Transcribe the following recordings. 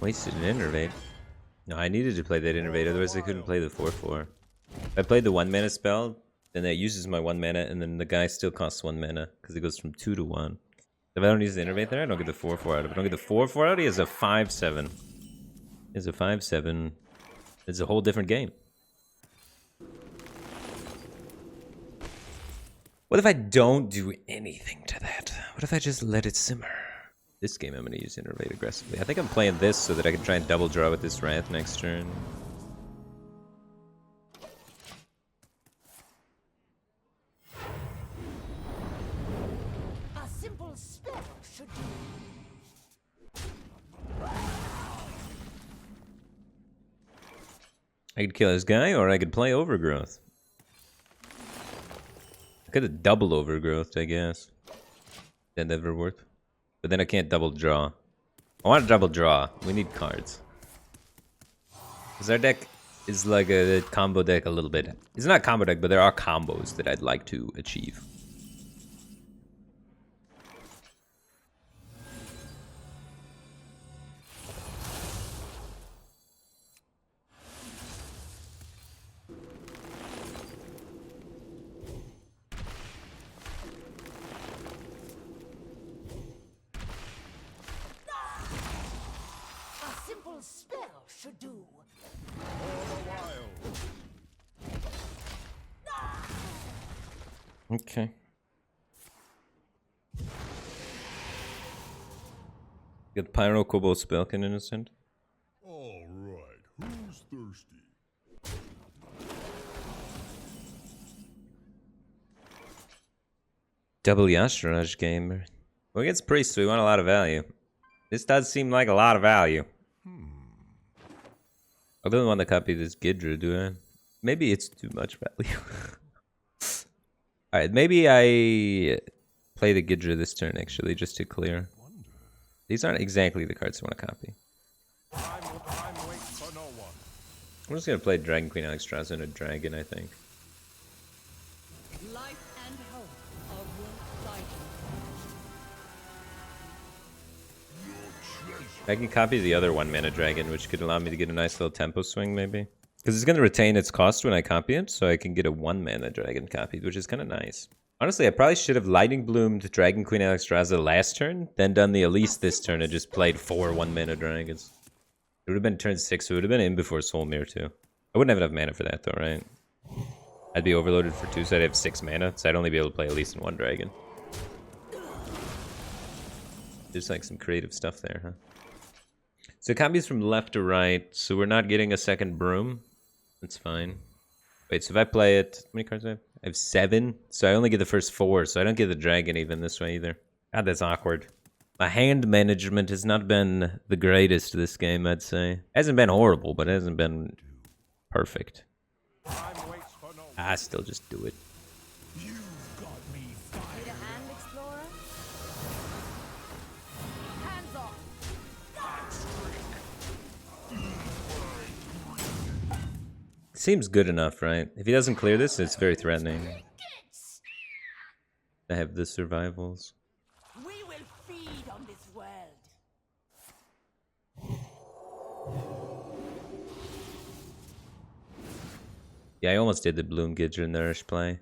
Wasted an innervate. No, I needed to play that innervate, otherwise I couldn't play the 4/4. If I played the 1 mana spell, then that uses my 1 mana, and then the guy still costs 1 mana, because it goes from 2 to 1. If I don't use the innervate there, I don't get the 4/4 out. If I don't get the 4/4 out, he has a 5/7. He has a 5/7. It's a whole different game. What if I don't do anything to that? What if I just let it simmer? This game I'm going to use innervate aggressively. I think I'm playing this so that I can try and double draw with this Wrath next turn. A simple spell should do. I could kill this guy, or I could play Overgrowth. I could have double Overgrowth, I guess. That never worked. But then I can't double draw. I want to double draw. We need cards. Because our deck is like a combo deck a little bit. It's not a combo deck, but there are combos that I'd like to achieve. Spell should do. Okay. Get Pyro Kobo Spellkin Innocent. Alright, who's thirsty? Double Yasharaj gamer. Well, against Priest, we want a lot of value. This does seem like a lot of value. I don't want to copy this Gidra, do I? Maybe it's too much value. Alright, maybe I play the Gidra this turn, actually, just to clear. These aren't exactly the cards I want to copy. I'm just going to play Dragon Queen Alexstrasza and a dragon, I think. Life and hope are worth fighting. I can copy the other 1 mana dragon, which could allow me to get a nice little tempo swing, maybe. Because it's going to retain its cost when I copy it, so I can get a 1 mana dragon copied, which is kind of nice. Honestly, I probably should have Lightning Bloomed Dragon Queen Alexstrasza last turn, then done the Elise this turn and just played 4 1 mana dragons. It would have been turn 6, so it would have been in before Soul Mirror too. I wouldn't have enough mana for that though, right? I'd be overloaded for 2, so I'd have 6 mana, so I'd only be able to play Elise and 1 dragon. There's like some creative stuff there, huh? So it copies from left to right, so we're not getting a second broom. That's fine. Wait, so if I play it, how many cards do I have? I have 7, so I only get the first 4, so I don't get the dragon even this way either. God, that's awkward. My hand management has not been the greatest this game, I'd say. It hasn't been horrible, but it hasn't been perfect. I still just do it. You've got me fired. Need a hand, Explorer? Hands off! Seems good enough, right? If he doesn't clear this, it's very threatening. I have the survivals. We will feed on this world. Yeah, I almost did the Bloom Gidra Nourish play.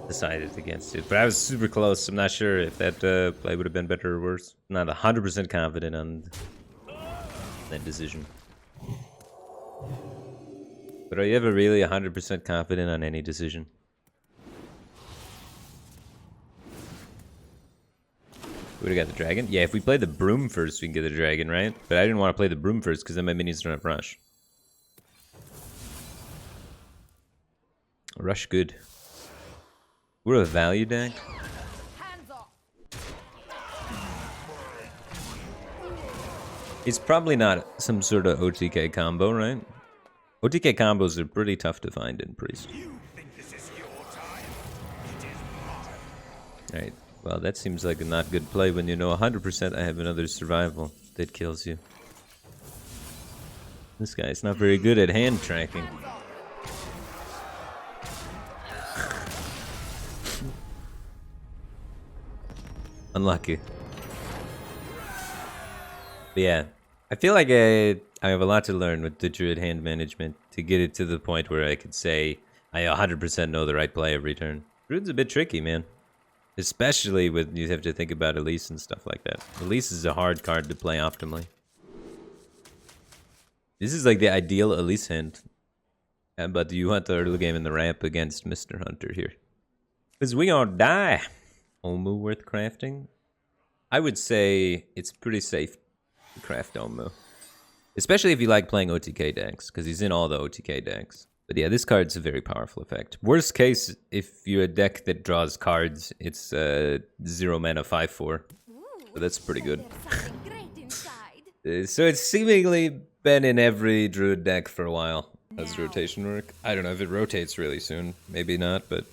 Decided against it, but I was super close. I'm not sure if that play would have been better or worse. I'm not 100% confident on that decision. But are you ever really 100% confident on any decision? We would have got the dragon? Yeah, if we play the broom first, we can get the dragon, right? But I didn't want to play the broom first because then my minions don't have rush. Rush good. We're a value deck. Hands off! It's probably not some sort of OTK combo, right? OTK combos are pretty tough to find in Priest. Alright, well that seems like a not good play when you know 100% I have another survival that kills you. This guy's not very good at hand tracking. Unlucky. But yeah, I feel like I have a lot to learn with the Druid hand management to get it to the point where I could say I 100% know the right play every turn. Druid's a bit tricky, man. Especially when you have to think about Elise and stuff like that. Elise is a hard card to play optimally. This is like the ideal Elise hand. But you want the early game in the ramp against Mr. Hunter here. Because we gonna die. Omu worth crafting? I would say it's pretty safe to craft Omu. Especially if you like playing OTK decks, because he's in all the OTK decks. But yeah, this card's a very powerful effect. Worst case, if you're a deck that draws cards, it's 0 mana 5/4. So that's pretty good. So it's seemingly been in every Druid deck for a while. How does rotation work? I don't know if it rotates really soon. Maybe not, but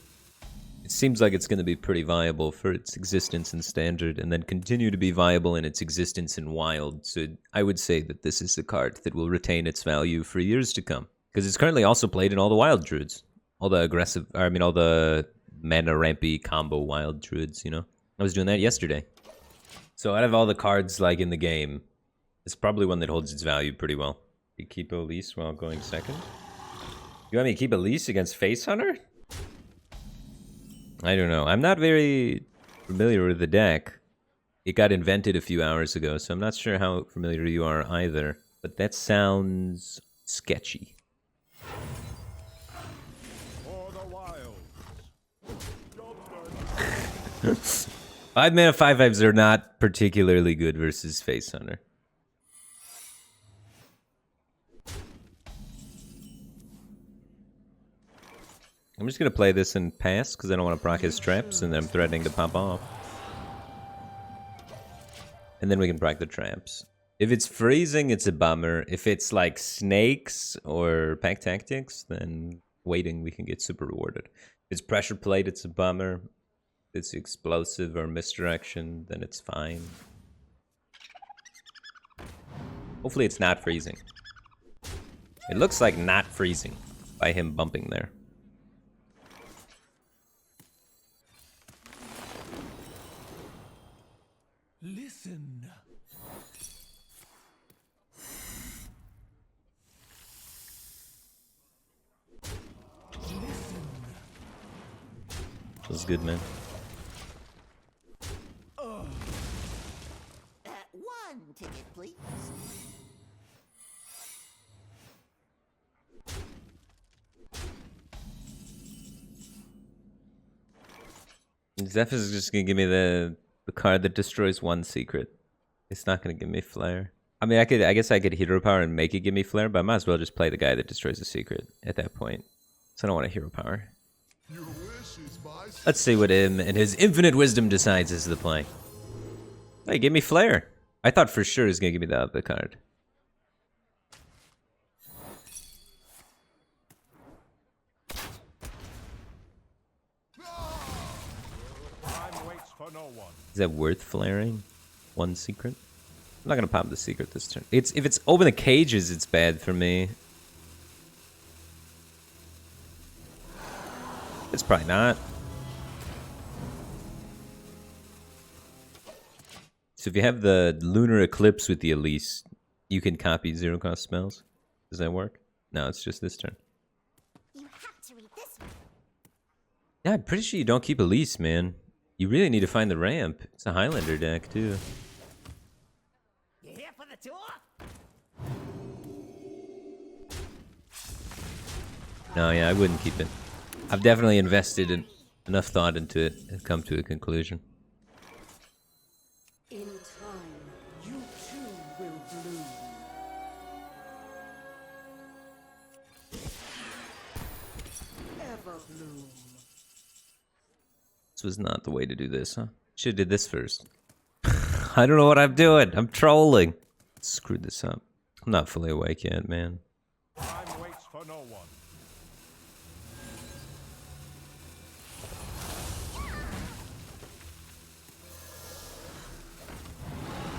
it seems like it's going to be pretty viable for its existence in Standard and then continue to be viable in its existence in Wild. So I would say that this is a card that will retain its value for years to come. Because it's currently also played in all the Wild Druids. All the aggressive, all the mana rampy combo Wild Druids, you know? I was doing that yesterday. So out of all the cards like in the game, it's probably one that holds its value pretty well. You keep Elise while going second? You want me to keep Elise against Face Hunter? I don't know. I'm not very familiar with the deck. It got invented a few hours ago, so I'm not sure how familiar you are either. But that sounds sketchy. For the wild. 5 mana 5/5s are not particularly good versus Face Hunter. I'm just going to play this and pass, because I don't want to proc his traps, and then I'm threatening to pop off. And then we can proc the traps. If it's freezing, it's a bummer. If it's like snakes or pack tactics, then waiting we can get super rewarded. If it's pressure plate, it's a bummer. If it's explosive or misdirection, then it's fine. Hopefully it's not freezing. It looks like not freezing by him bumping there. Listen. Feels good, man. One ticket, please. Zeph is just gonna give me the card that destroys one secret. It's not gonna give me flare. I mean, I guess I could hero power and make it give me flare, but I might as well just play the guy that destroys the secret at that point. So I don't want a hero power. Your wish is my Let's see what him and his infinite wisdom decides is the play. Hey, give me flare. I thought for sure he was gonna give me the other card. time waits for no one. Is that worth flaring? One secret? I'm not gonna pop the secret this turn. If it's open the cages, it's bad for me. It's probably not. So if you have the lunar eclipse with the Elise, you can copy 0-cost spells. Does that work? No, it's just this turn. You have to read this one. Yeah, I'm pretty sure you don't keep Elise, man. You really need to find the ramp. It's a Highlander deck, too. You here for the tour? No, yeah, I wouldn't keep it. I've definitely invested enough thought into it and come to a conclusion. In time, you too will bloom. Ever bloom. This was not the way to do this, huh? Should've did this first. I don't know what I'm doing. I'm trolling. Screwed this up. I'm not fully awake yet, man. Time waits for no one.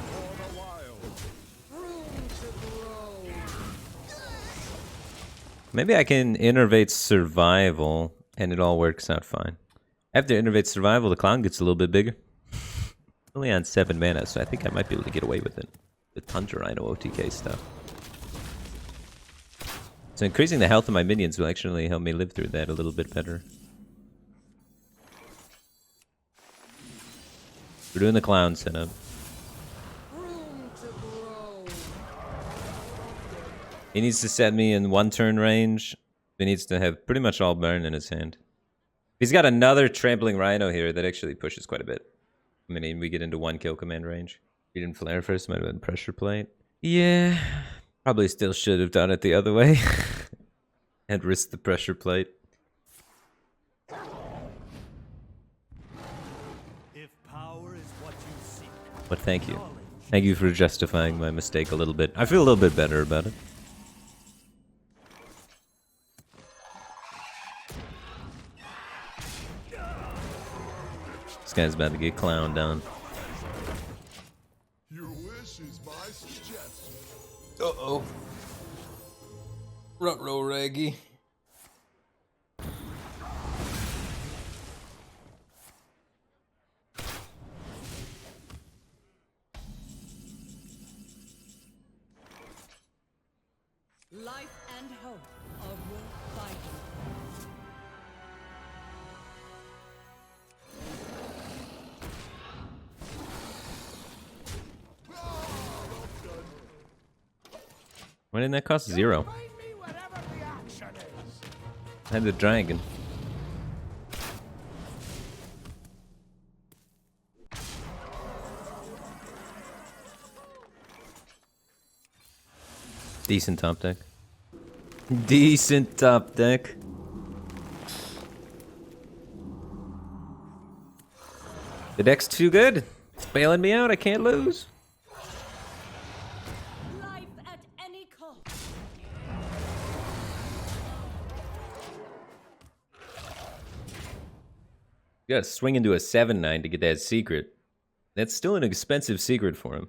For the wild. Room to grow. Maybe I can innervate survival and it all works out fine. After innervate survival, the clown gets a little bit bigger. Only on 7 mana, so I think I might be able to get away with it. the Thunder Rhino OTK stuff. So increasing the health of my minions will actually help me live through that a little bit better. We're doing the clown setup. Room to grow. He needs to set me in 1 turn range. He needs to have pretty much all burn in his hand. He's got another trampling rhino here that actually pushes quite a bit. I mean, we get into 1 kill command range. We didn't flare first, might have been pressure plate. Yeah, probably still should have done it the other way. And risked the pressure plate. If power is what you seek, But thank you. Thank you for justifying my mistake a little bit. I feel a little bit better about it. This guy's about to get clowned down. Your wish is my suggestion. Uh-oh. Ruh-roh, Reggie. Life and hope are worth fighting. Why didn't that cost 0? Find me whatever the action is. I had the dragon. Decent top deck. Decent top deck. The deck's too good. It's bailing me out. I can't lose. Life at any cost. You gotta swing into a 7-9 to get that secret. That's still an expensive secret for him.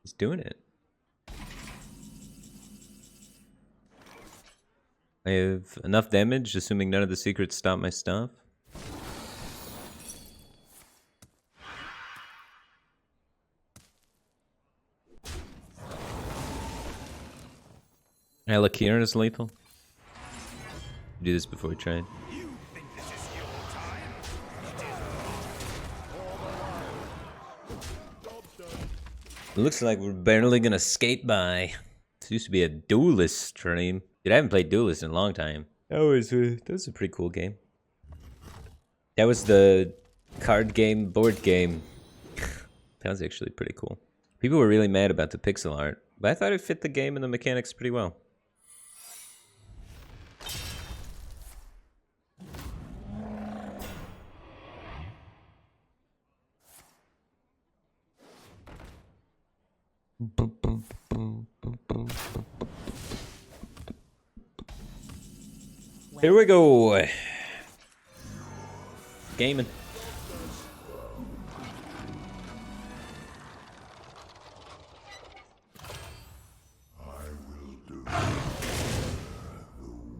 He's doing it. I have enough damage, assuming none of the secrets stop my stuff. Alakir is lethal. Do this before we trade. you think this is your time? It looks like we're barely gonna skate by. This used to be a duelist stream. Dude, I haven't played duelist in a long time. That was a pretty cool game. That was the card game, board game. That was actually pretty cool. People were really mad about the pixel art, but I thought it fit the game and the mechanics pretty well. Here we go. Gaming.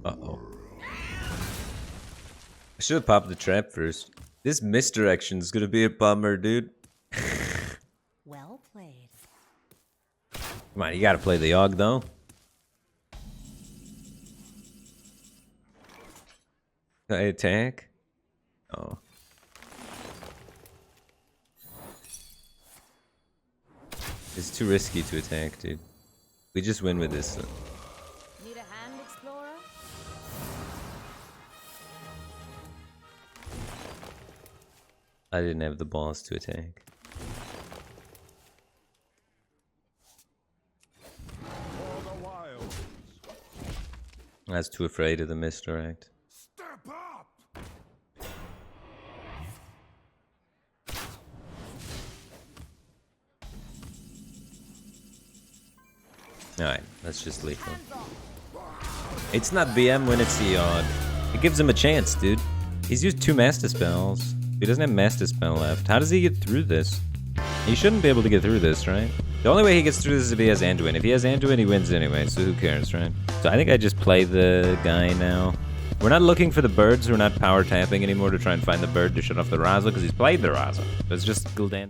Uh-oh. I should have popped the trap first. This misdirection is gonna be a bummer, dude. Well played. Come on, you gotta play the Yogg, though. I attack? Oh. It's too risky to attack, dude. We just win with this. Need a hand, explorer? I didn't have the balls to attack. For the wilds. I was too afraid of the misdirect. Step up. Alright, that's just lethal. It's not BM when it's the Yogg. It gives him a chance, dude. He's used 2 Master Spells. He doesn't have Master Spell left. How does he get through this? He shouldn't be able to get through this, right? The only way he gets through this is if he has Anduin. If he has Anduin, he wins anyway, so who cares, right? So I think I just play the guy now. We're not looking for the birds. We're not power tapping anymore to try and find the bird to shut off the Raza, because he's played the Raza. Let's just Gul'dan.